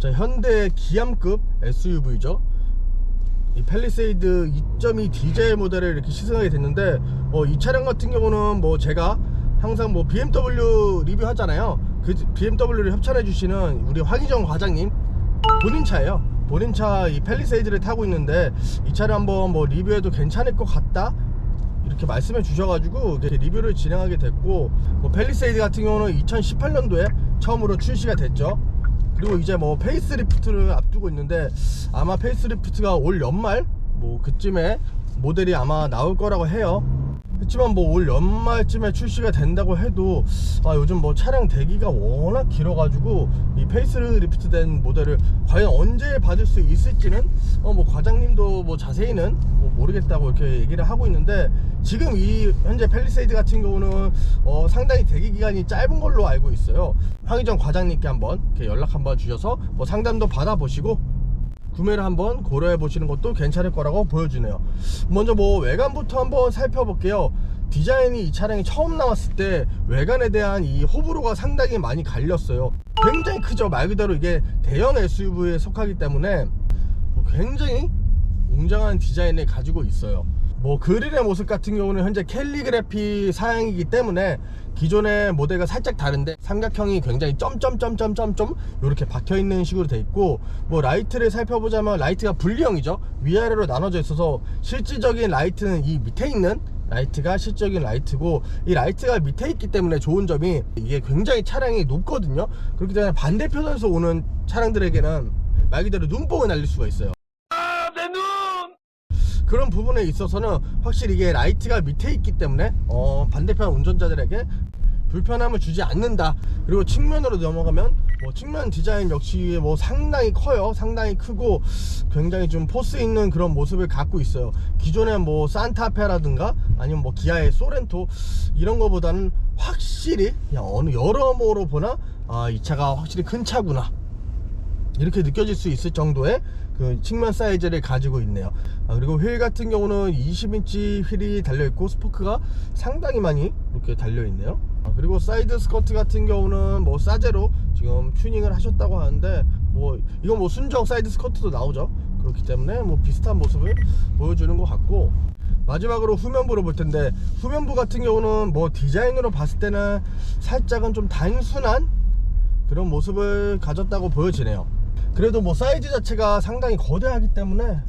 자, 현대 기암급 SUV죠. 이 팰리세이드 2.2 디젤 모델을 이렇게 시승하게 됐는데, 이 차량 같은 경우는 뭐 제가 항상 뭐 BMW 리뷰 하잖아요. 그 BMW를 협찬해 주시는 우리 황희정 과장님 본인 차예요. 본인 차 이 팰리세이드를 타고 있는데, 이 차를 한번 뭐 리뷰해도 괜찮을 것 같다 이렇게 말씀해 주셔가지고 리뷰를 진행하게 됐고, 뭐 팰리세이드 같은 경우는 2018년도에 처음으로 출시가 됐죠. 그리고 이제 뭐 페이스리프트를 앞두고 있는데, 아마 페이스리프트가 올 연말 뭐 그쯤에 모델이 아마 나올 거라고 해요. 그렇지만 뭐 올 연말쯤에 출시가 된다고 해도 요즘 뭐 차량 대기가 워낙 길어가지고 이 페이스리프트 된 모델을 과연 언제 받을 수 있을지는 뭐 과장님도 뭐 자세히는 뭐 모르겠다고 이렇게 얘기를 하고 있는데, 지금 이 현재 팰리세이드 같은 경우는 상당히 대기 기간이 짧은 걸로 알고 있어요. 황희정 과장님께 한번 이렇게 연락 한번 주셔서 뭐 상담도 받아보시고 구매를 한번 고려해 보시는 것도 괜찮을 거라고 보여지네요. 먼저 뭐 외관부터 한번 살펴볼게요. 디자인이 이 차량이 처음 나왔을 때 외관에 대한 이 호불호가 상당히 많이 갈렸어요. 굉장히 크죠. 말 그대로 이게 대형 SUV에 속하기 때문에 굉장히 웅장한 디자인을 가지고 있어요. 뭐 그릴의 모습 같은 경우는 현재 캘리그래피 사양이기 때문에 기존의 모델과 살짝 다른데, 삼각형이 굉장히 점점점점점점 이렇게 박혀있는 식으로 돼 있고, 뭐 라이트를 살펴보자면 라이트가 분리형이죠. 위아래로 나눠져 있어서 실질적인 라이트는 이 밑에 있는 라이트가 실질적인 라이트고, 이 라이트가 밑에 있기 때문에 좋은 점이 이게 굉장히 차량이 높거든요. 그렇기 때문에 반대편에서 오는 차량들에게는 말 그대로 눈뽕을 날릴 수가 있어요. 그런 부분에 있어서는 확실히 이게 라이트가 밑에 있기 때문에 반대편 운전자들에게 불편함을 주지 않는다. 그리고 측면으로 넘어가면 뭐 측면 디자인 역시 뭐 상당히 커요. 상당히 크고 굉장히 좀 포스 있는 그런 모습을 갖고 있어요. 기존의 뭐 산타페라든가 아니면 뭐 기아의 소렌토 이런 거보다는 확실히 그냥 여러모로 보나 이 차가 확실히 큰 차구나 이렇게 느껴질 수 있을 정도의 그 측면 사이즈를 가지고 있네요. 그리고 휠 같은 경우는 20인치 휠이 달려있고 스포크가 상당히 많이 이렇게 달려있네요. 그리고 사이드 스커트 같은 경우는 뭐 사제로 지금 튜닝을 하셨다고 하는데, 뭐 이건 뭐 순정 사이드 스커트도 나오죠. 그렇기 때문에 뭐 비슷한 모습을 보여주는 것 같고, 마지막으로 후면부를 볼 텐데, 후면부 같은 경우는 뭐 디자인으로 봤을 때는 살짝은 좀 단순한 그런 모습을 가졌다고 보여지네요. 그래도 뭐 사이즈 자체가 상당히 거대하기 때문에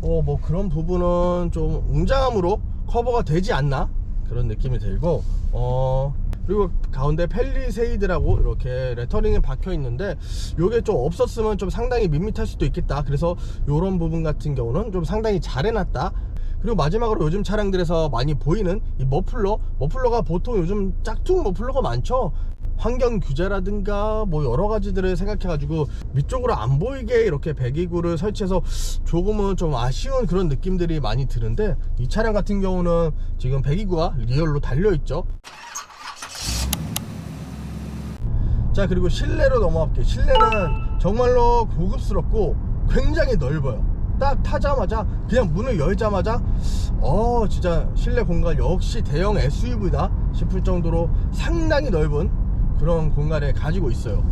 뭐 그런 부분은 좀 웅장함으로 커버가 되지 않나 그런 느낌이 들고, 그리고 가운데 팰리세이드라고 이렇게 레터링이 박혀 있는데, 요게 좀 없었으면 좀 상당히 밋밋할 수도 있겠다. 그래서 요런 부분 같은 경우는 좀 상당히 잘 해놨다. 그리고 마지막으로 요즘 차량들에서 많이 보이는 이 머플러가 보통 요즘 짝퉁 머플러가 많죠. 환경 규제라든가 뭐 여러 가지들을 생각해가지고 위쪽으로 안 보이게 이렇게 배기구를 설치해서 조금은 좀 아쉬운 그런 느낌들이 많이 드는데, 이 차량 같은 경우는 지금 배기구가 리얼로 달려있죠. 자, 그리고 실내로 넘어갈게요. 실내는 정말로 고급스럽고 굉장히 넓어요. 딱 타자마자 그냥 문을 열자마자 진짜 실내 공간 역시 대형 SUV다 싶을 정도로 상당히 넓은 그런 공간을 가지고 있어요.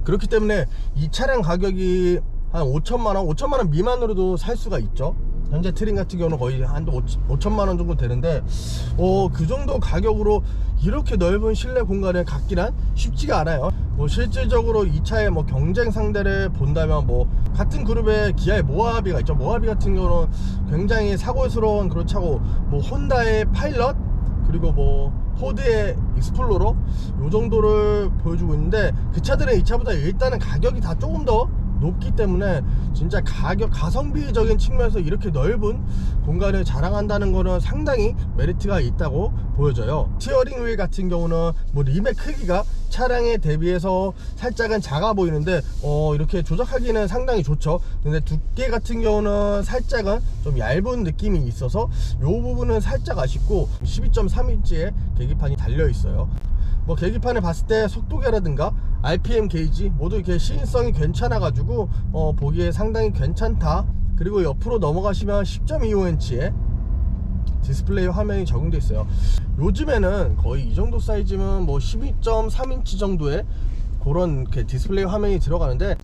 그렇기 때문에 이 차량 가격이 한 5천만원 미만으로도 살 수가 있죠. 현재 트림 같은 경우는 거의 한 5천만원 정도 되는데, 그 정도 가격으로 이렇게 넓은 실내 공간을 갖기란 쉽지가 않아요. 뭐 실질적으로 이 차의 뭐 경쟁 상대를 본다면 뭐 같은 그룹의 기아의 모하비가 있죠. 모하비 같은 경우는 굉장히 사고스러운 그런 차고, 뭐 혼다의 파일럿, 그리고 뭐 포드의 익스플로러 요 정도를 보여주고 있는데, 그 차들은 이 차보다 일단은 가격이 다 조금 더 높기 때문에 진짜 가성비적인 측면에서 이렇게 넓은 공간을 자랑한다는 거는 상당히 메리트가 있다고 보여져요. 스티어링 휠 같은 경우는 뭐 림의 크기가 차량에 대비해서 살짝은 작아 보이는데 이렇게 조작하기는 상당히 좋죠. 근데 두께 같은 경우는 살짝은 좀 얇은 느낌이 있어서 이 부분은 살짝 아쉽고, 12.3인치의 계기판이 달려 있어요. 뭐 계기판을 봤을 때 속도계라든가 RPM 게이지 모두 이렇게 시인성이 괜찮아 가지고 보기에 상당히 괜찮다. 그리고 옆으로 넘어가시면 10.25인치의 디스플레이 화면이 적용되어 있어요. 요즘에는 거의 이 정도 사이즈면 뭐 12.3인치 정도의 그런 디스플레이 화면이 들어가는데,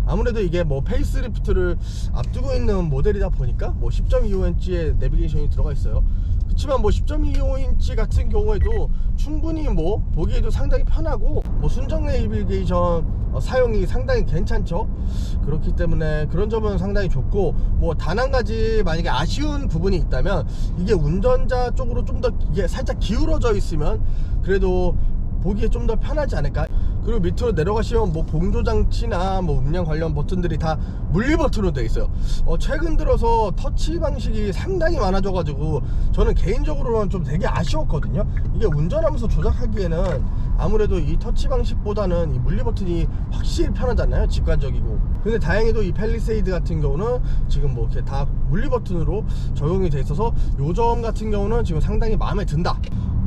아무래도 이게 뭐 페이스리프트를 앞두고 있는 모델이다 보니까 뭐 10.25인치의 내비게이션이 들어가 있어요. 그렇지만 뭐 10.25인치 같은 경우에도 충분히 뭐 보기에도 상당히 편하고 뭐 순정 내비게이션 사용이 상당히 괜찮죠. 그렇기 때문에 그런 점은 상당히 좋고, 뭐 단 한 가지 만약에 아쉬운 부분이 있다면 이게 운전자 쪽으로 좀 더 이게 살짝 기울어져 있으면 그래도 보기에 좀 더 편하지 않을까. 그리고 밑으로 내려가시면 뭐 공조장치나 뭐 음량 관련 버튼들이 다 물리 버튼으로 되어 있어요. 최근 들어서 터치 방식이 상당히 많아져 가지고 저는 개인적으로는 좀 되게 아쉬웠거든요. 이게 운전하면서 조작하기에는 아무래도 이 터치 방식보다는 이 물리 버튼이 확실히 편하잖아요, 직관적이고. 근데 다행히도 이 팰리세이드 같은 경우는 지금 뭐 이렇게 다 물리 버튼으로 적용이 돼 있어서 요 점 같은 경우는 지금 상당히 마음에 든다.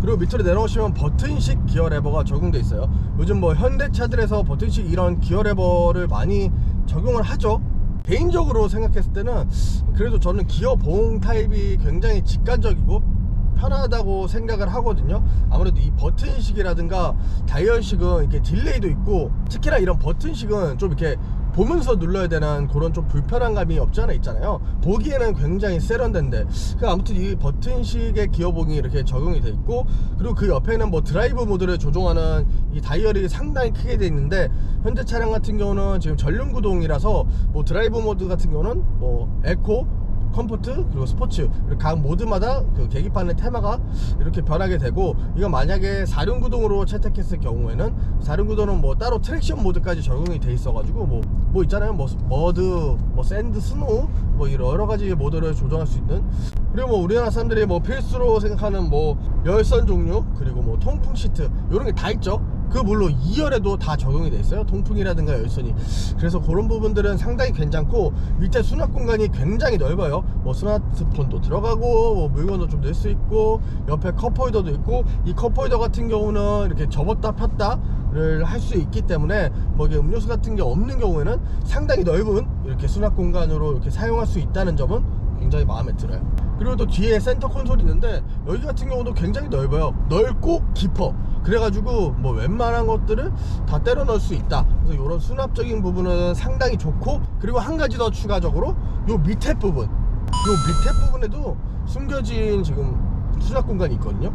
그리고 밑으로 내려오시면 버튼식 기어 레버가 적용돼 있어요. 요즘 뭐 현대차들에서 버튼식 이런 기어 레버를 많이 적용을 하죠. 개인적으로 생각했을 때는 그래도 저는 기어 보행 타입이 굉장히 직관적이고 편하다고 생각을 하거든요. 아무래도 이 버튼식이라든가 다이얼식은 이렇게 딜레이도 있고, 특히나 이런 버튼식은 좀 이렇게 보면서 눌러야 되는 그런 좀 불편한 감이 없지 않아 있잖아요. 보기에는 굉장히 세련된데, 아무튼 이 버튼식의 기어봉이 이렇게 적용이 돼 있고, 그리고 그 옆에는 뭐 드라이브 모드를 조종하는 이 다이얼이 상당히 크게 돼 있는데, 현대 차량 같은 경우는 지금 전륜 구동이라서 뭐 드라이브 모드 같은 경우는 뭐 에코, 컴포트, 그리고 스포츠, 각 모드마다 그 계기판의 테마가 이렇게 변하게 되고, 이거 만약에 4륜구동으로 채택했을 경우에는 4륜구동은 뭐 따로 트랙션 모드까지 적용이 돼 있어 가지고 뭐 있잖아요, 뭐 머드, 뭐 샌드, 스노우, 뭐 여러 가지 모드를 조정할 수 있는. 그리고 뭐 우리나라 사람들이 뭐 필수로 생각하는 뭐 열선 종류, 그리고 뭐 통풍 시트, 이런 게 다 있죠. 그 물론 2열에도 다 적용이 돼 있어요, 통풍이라든가 열선이. 그래서 그런 부분들은 상당히 괜찮고, 밑에 수납 공간이 굉장히 넓어요. 뭐 스마트폰도 들어가고, 뭐 물건도 좀 넣을 수 있고, 옆에 컵홀더도 있고, 이 컵홀더 같은 경우는 이렇게 접었다 폈다를 할 수 있기 때문에 뭐 이게 음료수 같은 게 없는 경우에는 상당히 넓은 이렇게 수납 공간으로 이렇게 사용할 수 있다는 점은 굉장히 마음에 들어요. 그리고 또 뒤에 센터 콘솔이 있는데, 여기 같은 경우도 굉장히 넓어요. 넓고 깊어. 그래가지고 뭐 웬만한 것들을 다 때려 넣을 수 있다. 그래서 이런 수납적인 부분은 상당히 좋고, 그리고 한 가지 더 추가적으로 요 밑에 부분에도 숨겨진 지금 수납 공간이 있거든요.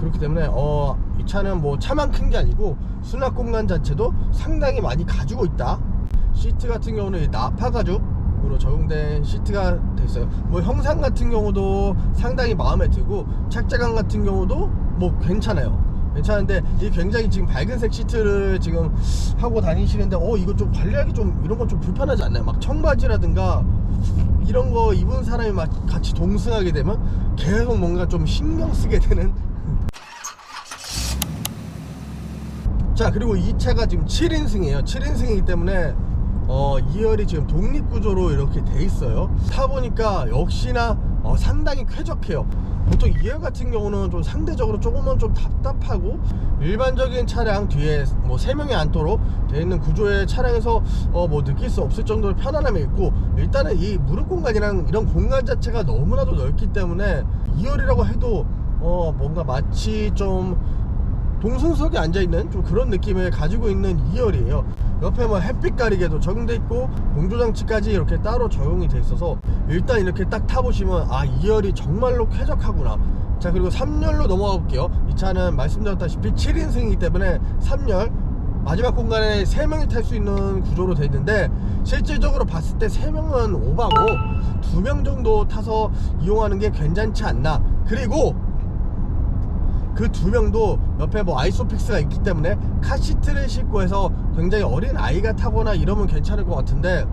그렇기 때문에 이 차는 뭐 차만 큰 게 아니고 수납 공간 자체도 상당히 많이 가지고 있다. 시트 같은 경우는 나파 가죽으로 적용된 시트가 됐어요. 뭐 형상 같은 경우도 상당히 마음에 들고, 착자감 같은 경우도 뭐 괜찮은데, 이 굉장히 지금 밝은색 시트를 지금 하고 다니시는데 이거 좀 관리하기 좀 이런 건 좀 불편하지 않나요? 막 청바지라든가 이런 거 입은 사람이 막 같이 동승하게 되면 계속 뭔가 좀 신경 쓰게 되는. 자, 그리고 이 차가 지금 7인승이에요 7인승이기 때문에 2열이 지금 독립구조로 이렇게 돼 있어요. 타보니까 역시나 상당히 쾌적해요. 보통 2열 같은 경우는 좀 상대적으로 조금은 좀 답답하고, 일반적인 차량 뒤에 뭐 3명이 앉도록 되어 있는 구조의 차량에서 뭐 느낄 수 없을 정도로 편안함이 있고, 일단은 이 무릎 공간이랑 이런 공간 자체가 너무나도 넓기 때문에 2열이라고 해도 뭔가 마치 좀 동승석에 앉아있는 좀 그런 느낌을 가지고 있는 2열이에요 옆에 뭐 햇빛 가리개도 적용돼 있고, 공조장치까지 이렇게 따로 적용이 돼 있어서 일단 이렇게 딱 타보시면 2열이 정말로 쾌적하구나. 자, 그리고 3열로 넘어가 볼게요. 이 차는 말씀드렸다시피 7인승이기 때문에 3열 마지막 공간에 3명이 탈 수 있는 구조로 되어 있는데, 실질적으로 봤을 때 3명은 오바고 2명 정도 타서 이용하는 게 괜찮지 않나. 그리고 그 2명도 옆에 뭐 아이소픽스가 있기 때문에 카시트를 싣고 해서 굉장히 어린 아이가 타거나 이러면 괜찮을 것 같은데,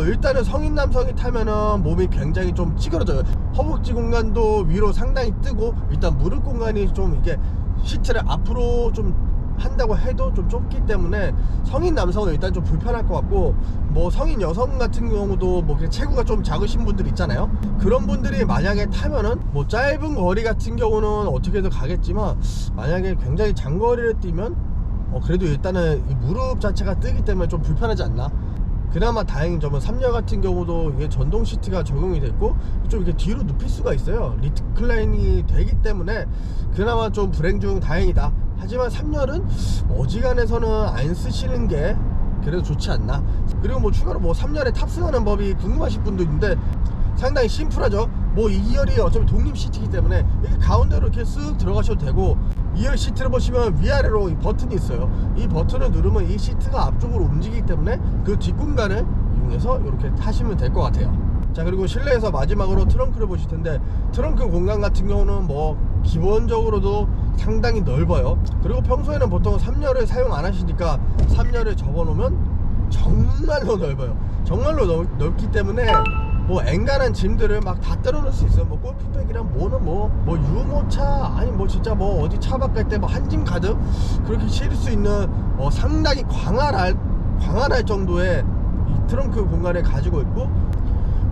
일단은 성인 남성이 타면은 몸이 굉장히 좀 찌그러져요. 허벅지 공간도 위로 상당히 뜨고, 일단 무릎 공간이 좀 이게 시트를 앞으로 좀 한다고 해도 좀 좁기 때문에 성인 남성은 일단 좀 불편할 것 같고, 뭐 성인 여성 같은 경우도 뭐 체구가 좀 작으신 분들 있잖아요. 그런 분들이 만약에 타면은 뭐 짧은 거리 같은 경우는 어떻게든 가겠지만, 만약에 굉장히 장거리를 뛰면 그래도 일단은 이 무릎 자체가 뜨기 때문에 좀 불편하지 않나. 그나마 다행인 점은 3열 같은 경우도 이게 전동 시트가 적용이 됐고, 좀 이렇게 뒤로 눕힐 수가 있어요. 리클라인이 되기 때문에 그나마 좀 불행 중 다행이다. 하지만 3열은 어지간해서는 안 쓰시는 게 그래도 좋지 않나. 그리고 뭐 추가로 뭐 3열에 탑승하는 법이 궁금하신 분도 있는데 상당히 심플하죠. 뭐 2열이 어차피 독립 시트이기 때문에 이렇게 가운데로 이렇게 쓱 들어가셔도 되고, 2열 시트를 보시면 위아래로 이 버튼이 있어요. 이 버튼을 누르면 이 시트가 앞쪽으로 움직이기 때문에 그 뒷공간을 이용해서 이렇게 타시면 될 것 같아요. 자, 그리고 실내에서 마지막으로 트렁크를 보실 텐데, 트렁크 공간 같은 경우는 뭐 기본적으로도 상당히 넓어요. 그리고 평소에는 보통 3열을 사용 안 하시니까 3열을 접어놓으면 정말로 넓어요. 정말로 넓기 때문에 뭐 엔간한 짐들을 막 다 때려넣을 수 있어요. 뭐 골프백이랑 뭐는 뭐 유모차, 아니 뭐 진짜 뭐 어디 차박 갈 때 뭐 한 짐 가득 그렇게 실을 수 있는 상당히 광활할 정도의 이 트렁크 공간을 가지고 있고,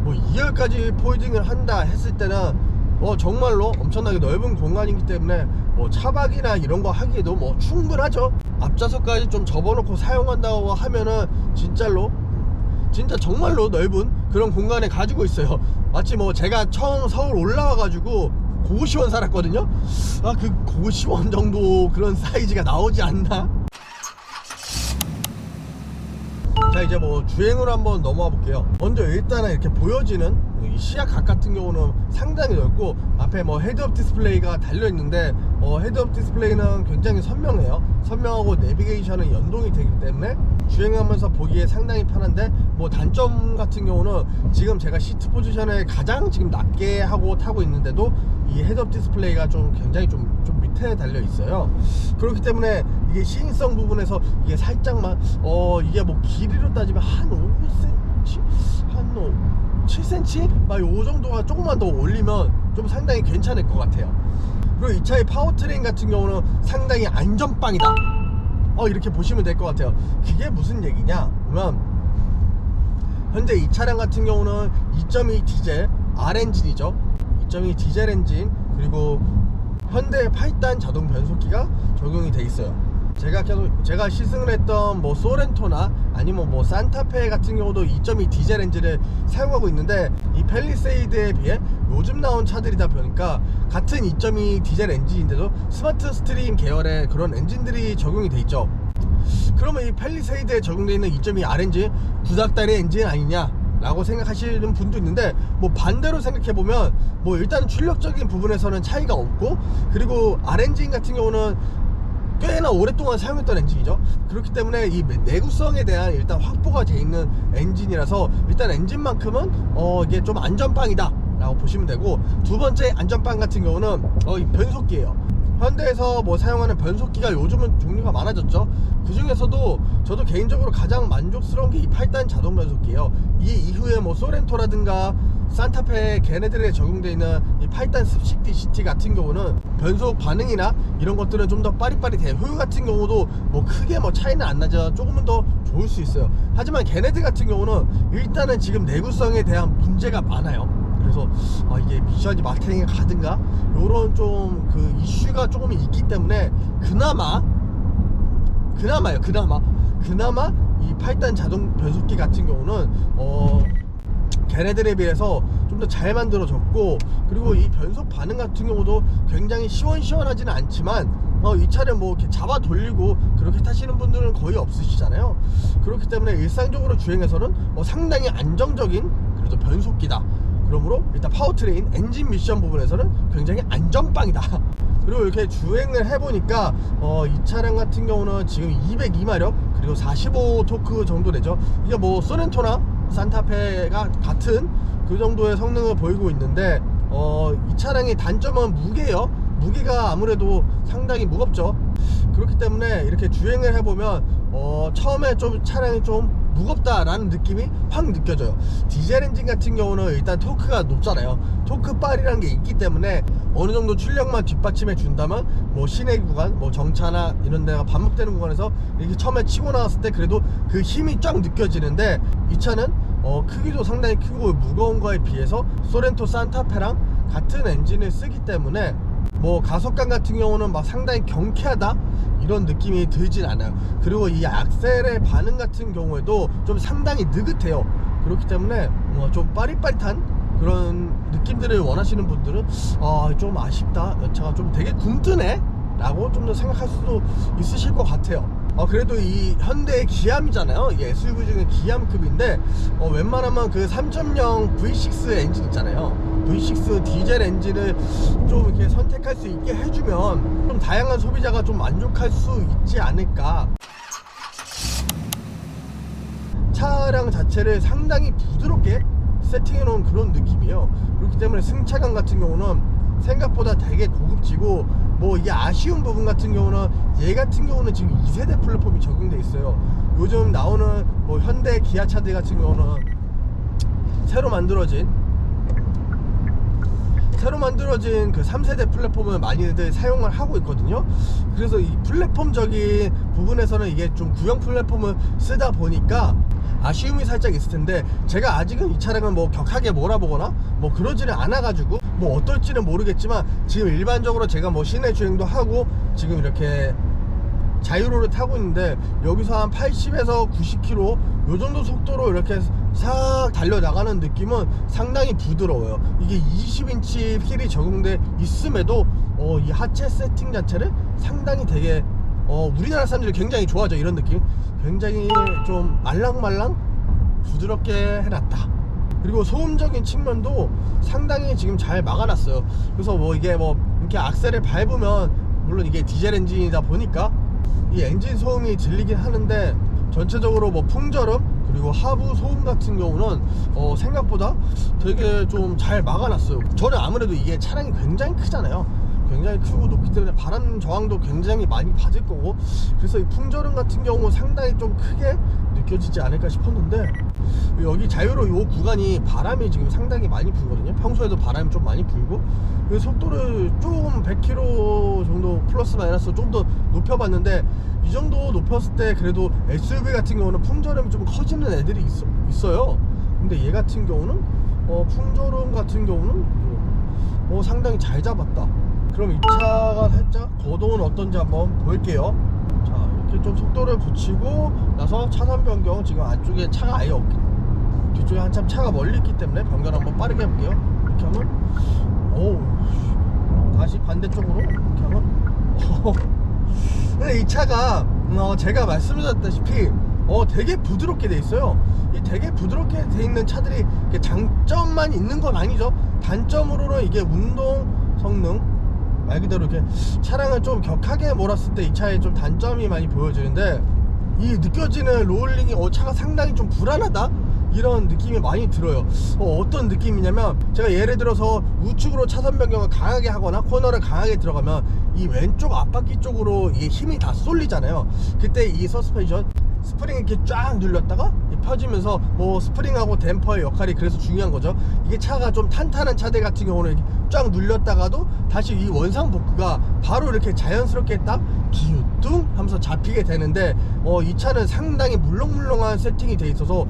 뭐 2열까지 폴딩을 한다 했을 때는 정말로 엄청나게 넓은 공간이기 때문에 뭐 차박이나 이런 거 하기에도 뭐 충분하죠. 앞좌석까지 좀 접어놓고 사용한다고 하면은 진짜 정말로 넓은 그런 공간을 가지고 있어요. 마치 뭐 제가 처음 서울 올라와가지고 고시원 살았거든요. 그 고시원 정도 그런 사이즈가 나오지 않나? 자, 이제 뭐 주행으로 한번 넘어가 볼게요. 먼저 일단은 이렇게 보여지는 이 시야각 같은 경우는 상당히 넓고, 앞에 뭐 헤드업 디스플레이가 달려있는데 헤드업 디스플레이는 굉장히 선명하고 내비게이션은 연동이 되기 때문에 주행하면서 보기에 상당히 편한데, 뭐 단점 같은 경우는 지금 제가 시트 포지션을 가장 지금 낮게 하고 타고 있는데도 이 헤드업 디스플레이가 좀 굉장히 좀 밑에 달려 있어요. 그렇기 때문에 이게 시인성 부분에서 이게 살짝만 이게 뭐 길이로 따지면 한 5cm, 한 7cm? 막 요 정도가 조금만 더 올리면 좀 상당히 괜찮을 것 같아요. 그리고 이 차의 파워트레인 같은 경우는 상당히 안전빵이다, 이렇게 보시면 될 것 같아요. 그게 무슨 얘기냐 그러면, 현재 이 차량 같은 경우는 2.2 디젤 R엔진이죠. 2.2 디젤 엔진, 그리고 현대 8단 자동 변속기가 적용이 돼 있어요. 제가 시승을 했던 뭐 소렌토나 아니면 뭐 산타페 같은 경우도 2.2 디젤 엔진을 사용하고 있는데, 이 팰리세이드에 비해 요즘 나온 차들이다 보니까 같은 2.2 디젤 엔진인데도 스마트 스트림 계열의 그런 엔진들이 적용이 돼 있죠. 그러면 이 팰리세이드에 적용되어 있는 2.2 R 엔진 구닥다리 엔진 아니냐 라고 생각하시는 분도 있는데, 뭐 반대로 생각해보면 뭐 일단 출력적인 부분에서는 차이가 없고, 그리고 R엔진 같은 경우는 꽤나 오랫동안 사용했던 엔진이죠. 그렇기 때문에 이 내구성에 대한 일단 확보가 돼 있는 엔진이라서 일단 엔진만큼은 이게 좀 안전빵이다 라고 보시면 되고, 두 번째 안전빵 같은 경우는 이 변속기예요. 현대에서 뭐 사용하는 변속기가 요즘은 종류가 많아졌죠. 그 중에서도 저도 개인적으로 가장 만족스러운 게 이 8단 자동 변속기예요. 이 이후에 뭐 소렌토라든가 산타페 걔네들에 적용되어 있는 이 8단 습식 DCT 같은 경우는 변속 반응이나 이런 것들은 좀 더 빠릿빠릿해요. 효율 같은 경우도 뭐 크게 뭐 차이는 안 나죠. 조금은 더 좋을 수 있어요. 하지만 걔네들 같은 경우는 일단은 지금 내구성에 대한 문제가 많아요. 그래서 이게 미션이 마케팅에 가든가 요런 좀 그 이슈가 조금 있기 때문에 그나마 이 8단 자동 변속기 같은 경우는 걔네들에 비해서 좀 더 잘 만들어졌고, 그리고 이 변속 반응 같은 경우도 굉장히 시원시원하지는 않지만 이 차를 뭐 이렇게 잡아 돌리고 그렇게 타시는 분들은 거의 없으시잖아요. 그렇기 때문에 일상적으로 주행에서는 상당히 안정적인 그래도 변속기다. 그러므로 일단 파워트레인 엔진 미션 부분에서는 굉장히 안전빵이다. 그리고 이렇게 주행을 해보니까 이 차량 같은 경우는 지금 202마력 그리고 45 토크 정도 되죠. 이게 뭐 소렌토나 산타페가 같은 그 정도의 성능을 보이고 있는데, 이 차량의 단점은 무게예요. 무게가 아무래도 상당히 무겁죠. 그렇기 때문에 이렇게 주행을 해보면 처음에 좀 차량이 좀 무겁다라는 느낌이 확 느껴져요. 디젤 엔진 같은 경우는 일단 토크가 높잖아요. 토크빨이라는 게 있기 때문에 어느 정도 출력만 뒷받침해 준다면 뭐 시내 구간, 뭐 정차나 이런 데가 반복되는 구간에서 이렇게 처음에 치고 나왔을 때 그래도 그 힘이 쫙 느껴지는데, 이 차는 크기도 상당히 크고 무거운 거에 비해서 소렌토 산타페랑 같은 엔진을 쓰기 때문에 뭐 가속감 같은 경우는 막 상당히 경쾌하다 이런 느낌이 들진 않아요. 그리고 이 악셀의 반응 같은 경우에도 좀 상당히 느긋해요. 그렇기 때문에 좀 빠릿빠릿한 그런 느낌들을 원하시는 분들은 좀 아쉽다, 이 차가 좀 되게 굼뜨네 라고 좀 더 생각할 수도 있으실 것 같아요. 그래도 이 현대의 기암이잖아요. 이 SUV 중에 기암급인데 웬만하면 그 3.0 V6 엔진 있잖아요. V6 디젤 엔진을 좀 이렇게 선택할 수 있게 해주면 좀 다양한 소비자가 좀 만족할 수 있지 않을까. 차량 자체를 상당히 부드럽게 세팅해 놓은 그런 느낌이에요. 그렇기 때문에 승차감 같은 경우는 생각보다 되게 고급지고, 뭐 이게 아쉬운 부분 같은 경우는 얘 같은 경우는 지금 2세대 플랫폼이 적용돼 있어요. 요즘 나오는 뭐 현대 기아차들 같은 경우는 새로 만들어진 그 3세대 플랫폼을 많이들 사용을 하고 있거든요. 그래서 이 플랫폼적인 부분에서는 이게 좀 구형 플랫폼을 쓰다 보니까 아쉬움이 살짝 있을 텐데, 제가 아직은 이 차량을 뭐 격하게 몰아보거나 뭐 그러지는 않아 가지고 뭐 어떨지는 모르겠지만, 지금 일반적으로 제가 뭐 시내 주행도 하고 지금 이렇게 자유로를 타고 있는데, 여기서 한 80에서 90km 요 정도 속도로 이렇게 싹 달려나가는 느낌은 상당히 부드러워요. 이게 20인치 휠이 적용돼 있음에도 이 하체 세팅 자체를 상당히 되게 우리나라 사람들이 굉장히 좋아하죠. 이런 느낌, 굉장히 좀 말랑말랑 부드럽게 해놨다. 그리고 소음적인 측면도 상당히 지금 잘 막아놨어요. 그래서 뭐 이게 뭐 이렇게 악셀을 밟으면, 물론 이게 디젤 엔진이다 보니까 이 엔진 소음이 들리긴 하는데, 전체적으로 뭐 풍절음 그리고 하부 소음 같은 경우는 생각보다 되게 좀 잘 막아놨어요. 저는 아무래도 이게 차량이 굉장히 크잖아요. 굉장히 크고 높기 때문에 바람 저항도 굉장히 많이 받을 거고, 그래서 이 풍절음 같은 경우 상당히 좀 크게 느껴지지 않을까 싶었는데, 여기 자유로 이 구간이 바람이 지금 상당히 많이 불거든요. 평소에도 바람이 좀 많이 불고, 속도를 좀 100km 정도 플러스 마이너스 좀 더 높여봤는데, 이 정도 높였을 때 그래도 SUV 같은 경우는 풍절음이 좀 커지는 애들이 있어요. 근데 얘 같은 경우는 풍절음 같은 경우는 상당히 잘 잡았다. 그럼 이 차가 살짝 거동은 어떤지 한번 볼게요. 자, 이렇게 좀 속도를 붙이고 나서 차선 변경, 지금 안쪽에 차가 아예 없기, 뒤쪽에 한참 차가 멀리 있기 때문에 변경 한번 빠르게 해볼게요. 이렇게 하면 다시 반대쪽으로 이렇게 하면 근데 이 차가 제가 말씀드렸다시피 되게 부드럽게 돼 있어요. 이 되게 부드럽게 돼 있는 차들이 장점만 있는 건 아니죠. 단점으로는 이게 운동 성능, 말 그대로 이렇게 차량을 좀 격하게 몰았을 때 이 차에 좀 단점이 많이 보여지는데, 이 느껴지는 롤링이 차가 상당히 좀 불안하다, 이런 느낌이 많이 들어요. 어떤 느낌이냐면, 제가 예를 들어서 우측으로 차선 변경을 강하게 하거나 코너를 강하게 들어가면 이 왼쪽 앞바퀴 쪽으로 이 힘이 다 쏠리잖아요. 그때 이 서스펜션 스프링 이렇게 쫙 눌렸다가 펴지면서, 뭐 스프링하고 댐퍼의 역할이 그래서 중요한 거죠. 이게 차가 좀 탄탄한 차들 같은 경우는 이렇게 쫙 눌렸다가도 다시 이 원상 복구가 바로 이렇게 자연스럽게 딱 기우뚱 하면서 잡히게 되는데, 이 차는 상당히 물렁물렁한 세팅이 돼 있어서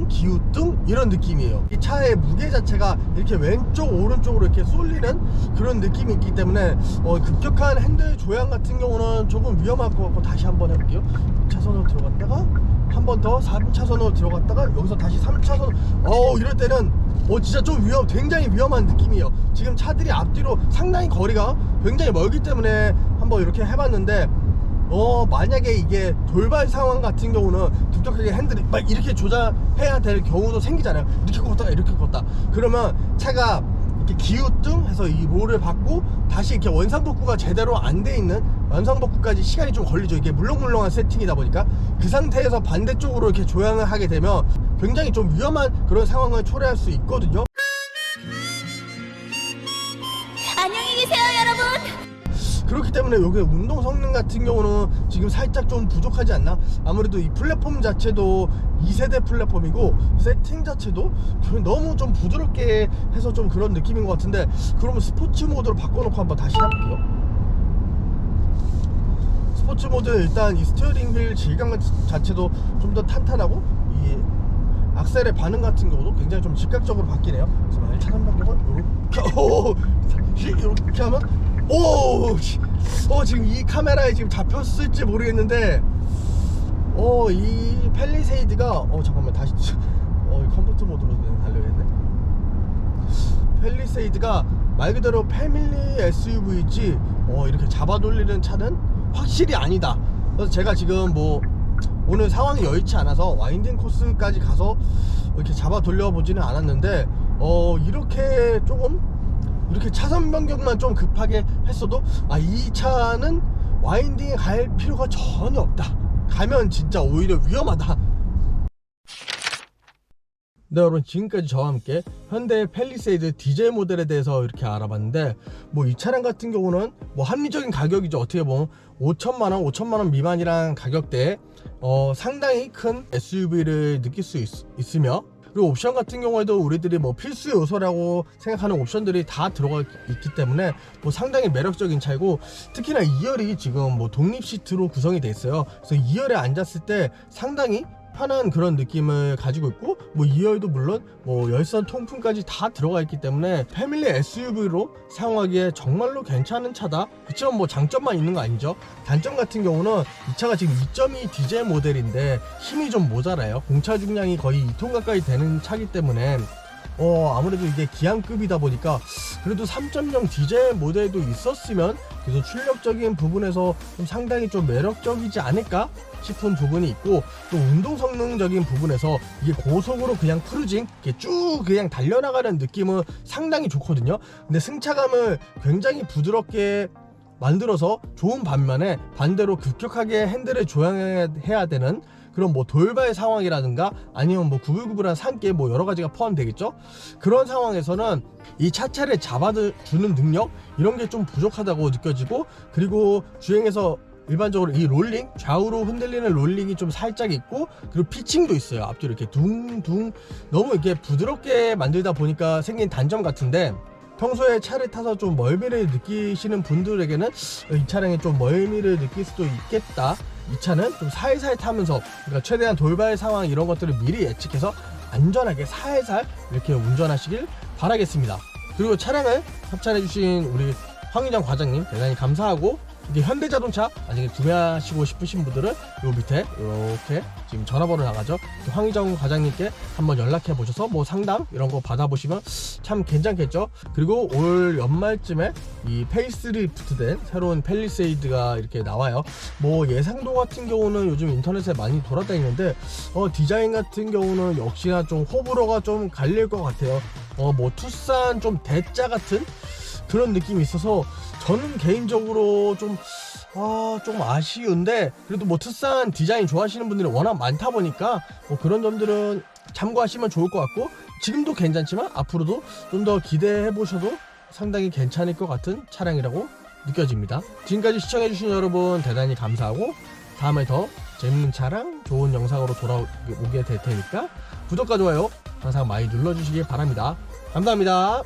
기우뚱 이런 느낌이에요. 이 차의 무게 자체가 이렇게 왼쪽 오른쪽으로 이렇게 쏠리는 그런 느낌이 있기 때문에 급격한 핸들 조향 같은 경우는 조금 위험할 것 같고, 다시 한번 해볼게요. 2차선으로 들어갔다가 한 번 더 4차선으로 들어갔다가 여기서 다시 3차선, 이럴 때는 진짜 좀 굉장히 위험한 느낌이에요. 지금 차들이 앞뒤로 상당히 거리가 굉장히 멀기 때문에 한번 이렇게 해봤는데, 만약에 이게 돌발 상황 같은 경우는 급격하게 핸들이 막 이렇게 조절해야 될 경우도 생기잖아요. 이렇게 걷다가 이렇게 걷다, 그러면 차가 이렇게 기우뚱 해서 이 롤을 받고 다시 이렇게 원상복구가 제대로 안 돼 있는, 원상복구까지 시간이 좀 걸리죠. 이게 물렁물렁한 세팅이다 보니까 그 상태에서 반대쪽으로 이렇게 조향을 하게 되면 굉장히 좀 위험한 그런 상황을 초래할 수 있거든요. 안녕히 계세요, 여러분. 그렇기 때문에 여기 운동 성능 같은 경우는 지금 살짝 좀 부족하지 않나? 아무래도 이 플랫폼 자체도 2세대 플랫폼이고, 세팅 자체도 너무 좀 부드럽게 해서 좀 그런 느낌인 것 같은데, 그러면 스포츠 모드로 바꿔놓고 한번 다시 해볼게요. 스포츠 모드, 일단 이 스티어링 휠 질감 자체도 좀 더 탄탄하고, 이 악셀의 반응 같은 경우도 굉장히 좀 즉각적으로 바뀌네요. 그래서 만약 차선 변경을 이렇게 하면 지금 이 카메라에 지금 잡혔을지 모르겠는데, 이 팰리세이드가 잠깐만 다시 컴포트 모드로 달려야겠네. 팰리세이드가 말 그대로 패밀리 SUV이지 이렇게 잡아 돌리는 차는 확실히 아니다. 그래서 제가 지금 뭐 오늘 상황이 여의치 않아서 와인딩 코스까지 가서 이렇게 잡아 돌려보지는 않았는데 이렇게 조금 이렇게 차선 변경만 좀 급하게 했어도 이 차는 와인딩에 갈 필요가 전혀 없다, 가면 진짜 오히려 위험하다. 네, 여러분, 지금까지 저와 함께 현대 팰리세이드 디젤 모델에 대해서 이렇게 알아봤는데, 뭐 이 차량 같은 경우는 뭐 합리적인 가격이죠. 어떻게 보면 5천만원 미만이란 가격대에 상당히 큰 SUV를 느낄 수 있으며, 그리고 옵션 같은 경우에도 우리들이 뭐 필수 요소라고 생각하는 옵션들이 다 들어가 있기 때문에 뭐 상당히 매력적인 차이고, 특히나 2열이 지금 뭐 독립 시트로 구성이 돼 있어요. 그래서 2열에 앉았을 때 상당히 편한 그런 느낌을 가지고 있고, 뭐 2열도 물론 뭐 열선 통풍까지 다 들어가 있기 때문에 패밀리 SUV로 사용하기에 정말로 괜찮은 차다. 그치만 뭐 장점만 있는 거 아니죠. 단점 같은 경우는 이 차가 지금 2.2 디젤 모델인데 힘이 좀 모자라요. 공차 중량이 거의 2톤 가까이 되는 차기 때문에 아무래도 이게 기안급이다 보니까 그래도 3.0 디젤 모델도 있었으면 그래서 출력적인 부분에서 좀 상당히 좀 매력적이지 않을까 싶은 부분이 있고, 또 운동 성능적인 부분에서 이게 고속으로 그냥 크루징 이렇게 쭉 그냥 달려나가는 느낌은 상당히 좋거든요. 근데 승차감을 굉장히 부드럽게 만들어서 좋은 반면에 반대로 급격하게 핸들을 조향해야 되는 그런 뭐 돌발 상황이라든가 아니면 뭐 구불구불한 산길 뭐 여러 가지가 포함되겠죠. 그런 상황에서는 이 차체를 잡아주는 능력 이런 게 좀 부족하다고 느껴지고, 그리고 주행에서 일반적으로 이 롤링, 좌우로 흔들리는 롤링이 좀 살짝 있고, 그리고 피칭도 있어요. 앞뒤로 이렇게 둥둥 너무 이렇게 부드럽게 만들다 보니까 생긴 단점 같은데, 평소에 차를 타서 좀 멀미를 느끼시는 분들에게는 이 차량에 좀 멀미를 느낄 수도 있겠다. 이 차는 좀 살살 타면서, 그러니까 최대한 돌발 상황 이런 것들을 미리 예측해서 안전하게 살살 이렇게 운전하시길 바라겠습니다. 그리고 차량을 협찬해주신 우리 황희정 과장님 대단히 감사하고, 이게 현대자동차 만약에 구매하시고 싶으신 분들은 요 밑에 이렇게 지금 전화번호 나가죠. 황희정 과장님께 한번 연락해 보셔서 뭐 상담 이런 거 받아보시면 참 괜찮겠죠. 그리고 올 연말쯤에 이 페이스리프트된 새로운 팰리세이드가 이렇게 나와요. 뭐 예상도 같은 경우는 요즘 인터넷에 많이 돌아다니는데 디자인 같은 경우는 역시나 좀 호불호가 좀 갈릴 것 같아요. 뭐 투싼 좀 대짜 같은 그런 느낌이 있어서 저는 개인적으로 좀 아쉬운데, 그래도 뭐 투싼 디자인 좋아하시는 분들이 워낙 많다 보니까 뭐 그런 점들은 참고하시면 좋을 것 같고, 지금도 괜찮지만 앞으로도 좀 더 기대해 보셔도 상당히 괜찮을 것 같은 차량이라고 느껴집니다. 지금까지 시청해주신 여러분 대단히 감사하고, 다음에 더 재밌는 차량 좋은 영상으로 돌아오게 될 테니까 구독과 좋아요 항상 많이 눌러주시기 바랍니다. 감사합니다.